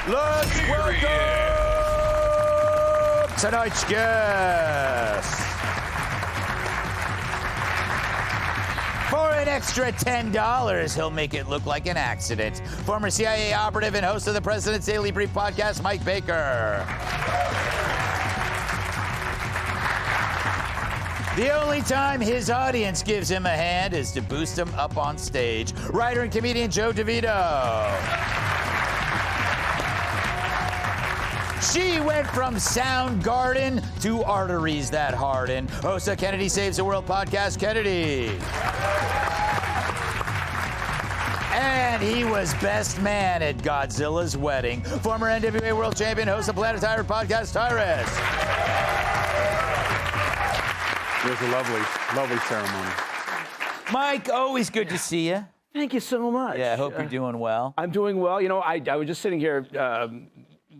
Let's welcome tonight's guest. For an extra $10, he'll make it look like an accident. Former CIA operative and host of the President's Daily Brief podcast, Mike Baker. The only time his audience gives him a hand is to boost him up on stage. Writer and comedian Joe DeVito. She went from Soundgarden to arteries that harden. Host of Kennedy Saves the World podcast, Kennedy. And he was best man at Godzilla's wedding. Former NWA World Champion, host of Planet Tyrus podcast, Tyrus. It was a lovely ceremony. Mike, always good to see you. Thank you so much. Yeah, I hope you're doing well. I'm doing well. You know, I was just sitting here.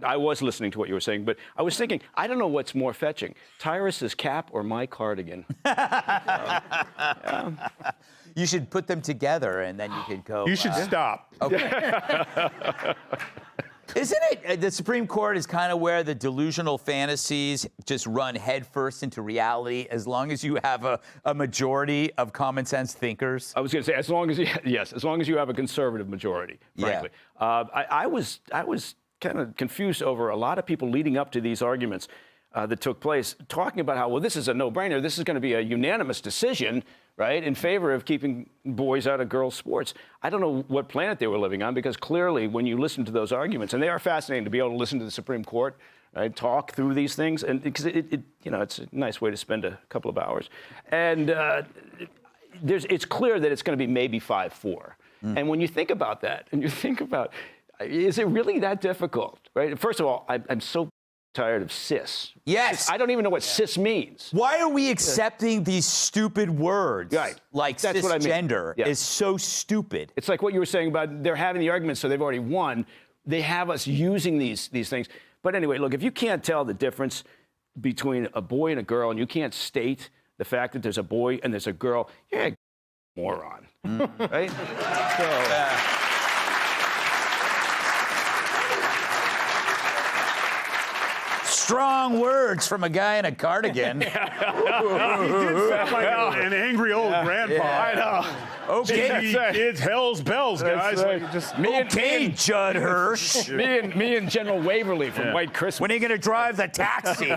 I was listening to what you were saying, but I was thinking, I don't know what's more fetching, Tyrus's cap or my cardigan. You should put them together, and then you can go. You should stop. Okay. Isn't it, the Supreme Court is kind of where the delusional fantasies just run headfirst into reality as long as you have a majority of common sense thinkers? I was going to say, as long as you have a conservative majority, frankly. Yeah. I was kind of confused over a lot of people leading up to these arguments that took place, talking about how, well, this is a no-brainer. This is going to be a unanimous decision, right, in favor of keeping boys out of girls' sports. I don't know what planet they were living on, because clearly when you listen to those arguments, and they are fascinating to be able to listen to the Supreme Court, right, talk through these things, and because it's a nice way to spend a couple of hours. And it's clear that it's going to be maybe 5-4. And when you think about that, and you think about, is it really that difficult, right? First of all, I'm so tired of cis. Yes. I don't even know what cis means. Why are we accepting these stupid words? Right. Like That's what I mean. cisgender is so stupid. It's like what you were saying about they're having the argument, so they've already won. They have us using these things. But anyway, look, if you can't tell the difference between a boy and a girl, and you can't state the fact that there's a boy and there's a girl, you're a moron. Right? Strong words from a guy in a cardigan. He did sound like an angry old grandpa. I know. Okay, It's hell's bells, guys. Right. Like, just okay, Judd Hirsch. me and General Waverly from White Christmas. When are you going to drive the taxi?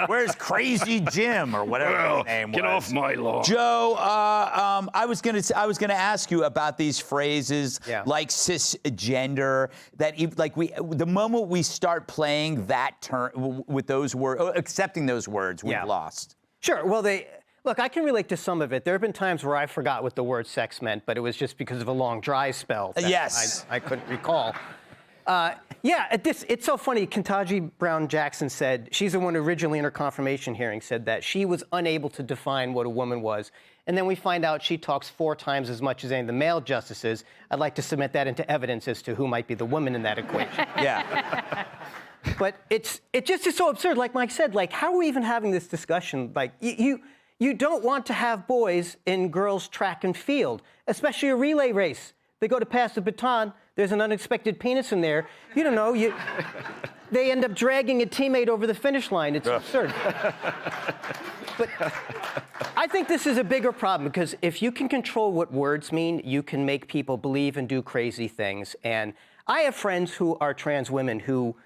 Where's Crazy Jim or whatever his name was? Get off my lawn. Joe, I was going to ask you about these phrases like cisgender. That the moment we start playing that term with those words, accepting those words, we've lost. Sure. Well, look, I can relate to some of it. There have been times where I forgot what the word sex meant, but it was just because of a long dry spell. Yes. I couldn't recall. It's so funny. Ketanji Brown Jackson said, she's the one who originally in her confirmation hearing said that she was unable to define what a woman was. And then we find out she talks 4 times as much as any of the male justices. I'd like to submit that into evidence as to who might be the woman in that equation. Yeah. But it just is so absurd. Like Mike said, like, how are we even having this discussion? Like, you don't want to have boys in girls' track and field, especially a relay race. They go to pass the baton. There's an unexpected penis in there. You don't know. They end up dragging a teammate over the finish line. It's absurd. But I think this is a bigger problem, because if you can control what words mean, you can make people believe and do crazy things. And I have friends who are trans women who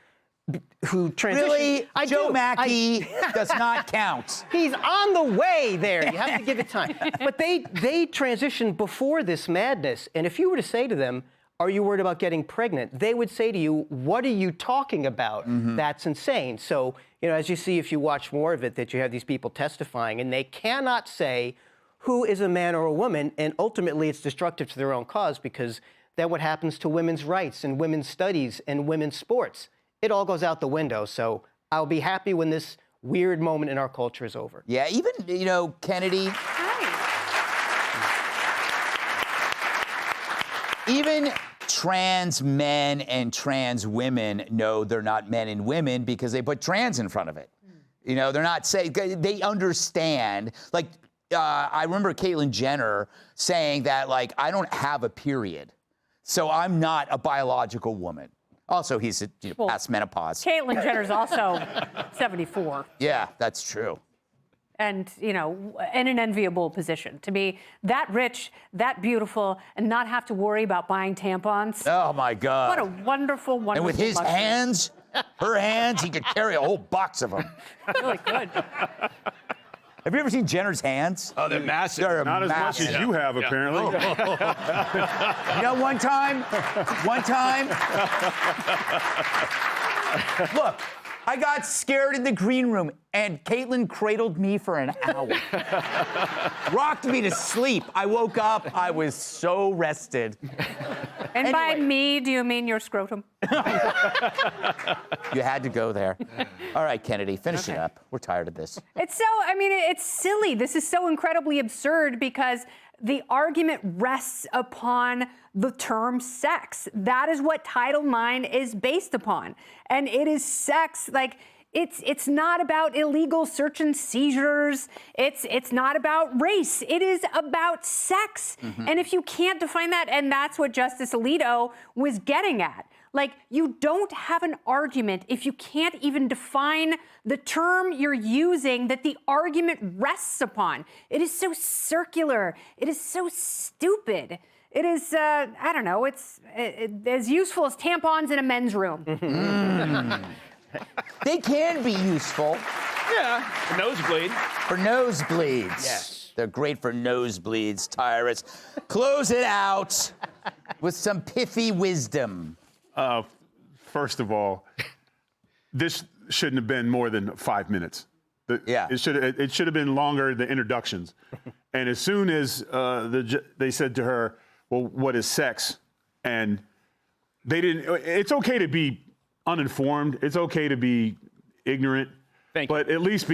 transition. Really? I Joe do. Mackey does not count. He's on the way there. You have to give it time. But they transitioned before this madness. And if you were to say to them, are you worried about getting pregnant? They would say to you, what are you talking about? That's insane. So, as you see, if you watch more of it, that you have these people testifying, and they cannot say who is a man or a woman. And ultimately, it's destructive to their own cause, because then what happens to women's rights and women's studies and women's sports? It all goes out the window. So I'll be happy when this weird moment in our culture is over. Yeah, even, Kennedy. Even trans men and trans women know they're not men and women because they put trans in front of it. They're not saying, they understand. Like, I remember Caitlyn Jenner saying that, like, I don't have a period, so I'm not a biological woman. Also, he's past menopause. Caitlyn Jenner's also 74. Yeah, that's true. And, in an enviable position to be that rich, that beautiful, and not have to worry about buying tampons. Oh, my God. What a wonderful, wonderful And with his luxury. hands, her hands, he could carry a whole box of them. Really good. Have you ever seen Jenner's hands? Oh, they're massive. They're Not as much as you have, apparently. One time, look, I got scared in the green room, and Caitlyn cradled me for an hour. Rocked me to sleep. I woke up, I was so rested. And by Anyway. me, do you mean your scrotum? You had to go there. All right, Kennedy, finish it up. We're tired of this. It's silly. This is so incredibly absurd because the argument rests upon the term sex. That is what Title IX is based upon. And it is sex, it's not about illegal search and seizures. It's not about race. It is about sex. Mm-hmm. And if you can't define that, and that's what Justice Alito was getting at. You don't have an argument if you can't even define the term you're using that the argument rests upon. It is so circular. It is so stupid. It is, I don't know, it's as useful as tampons in a men's room. They can be useful. Yeah, nosebleed. For nosebleeds. Yes. They're great for nosebleeds, Tyrus. Close it out with some pithy wisdom. First of all, this shouldn't have been more than 5 minutes. It should have been longer, the introductions. And as soon as they said to her, well, what is sex? And they didn't, it's okay to be uninformed. It's okay to be ignorant. Thank you. But at least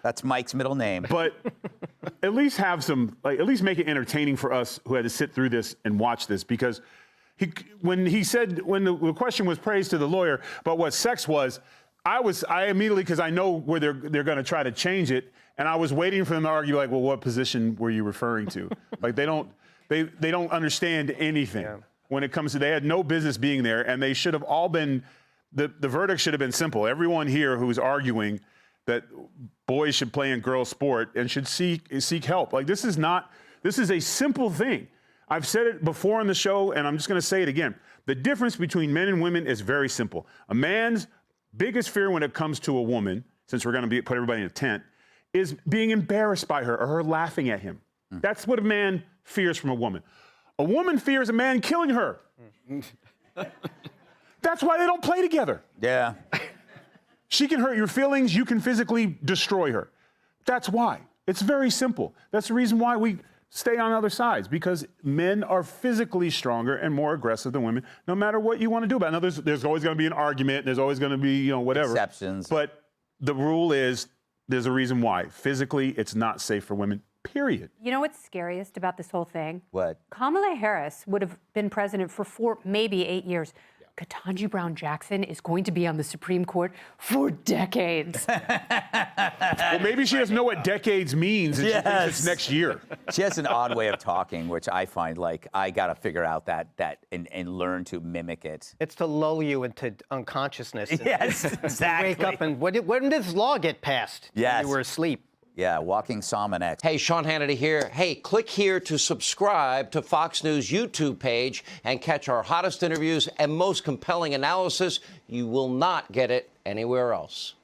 That's Mike's middle name. But at least have some, at least make it entertaining for us who had to sit through this and watch this, because when the question was praised to the lawyer about what sex was, I immediately, because I know where they're going to try to change it, and I was waiting for them to argue, well, what position were you referring to? They don't understand anything when it comes to, they had no business being there, and they should have all been, the verdict should have been simple. Everyone here who's arguing that boys should play in girls' sport and should seek help. This is a simple thing. I've said it before on the show, and I'm just going to say it again. The difference between men and women is very simple. A man's biggest fear when it comes to a woman, since we're going to put everybody in a tent, is being embarrassed by her or her laughing at him. That's what a man fears from a woman. A woman fears a man killing her. That's why they don't play together. Yeah. She can hurt your feelings. You can physically destroy her. That's why. It's very simple. That's the reason why we stay on other sides, because men are physically stronger and more aggressive than women, no matter what you want to do about it. Now, there's always going to be an argument. There's always going to be, whatever. Exceptions. But the rule is there's a reason why. Physically, it's not safe for women, period. You know what's scariest about this whole thing? What? Kamala Harris would have been president for 4, maybe 8 years. Ketanji Brown Jackson is going to be on the Supreme Court for decades. Well, maybe she doesn't know what decades means, and she thinks it's next year. She has an odd way of talking, which I find I got to figure out that and learn to mimic it. It's to lull you into unconsciousness. Yes, exactly. Wake up and when did this law get passed? Yes. You were asleep. Yeah, walking Salmonex. Hey, Sean Hannity here. Hey, click here to subscribe to Fox News YouTube page and catch our hottest interviews and most compelling analysis. You will not get it anywhere else.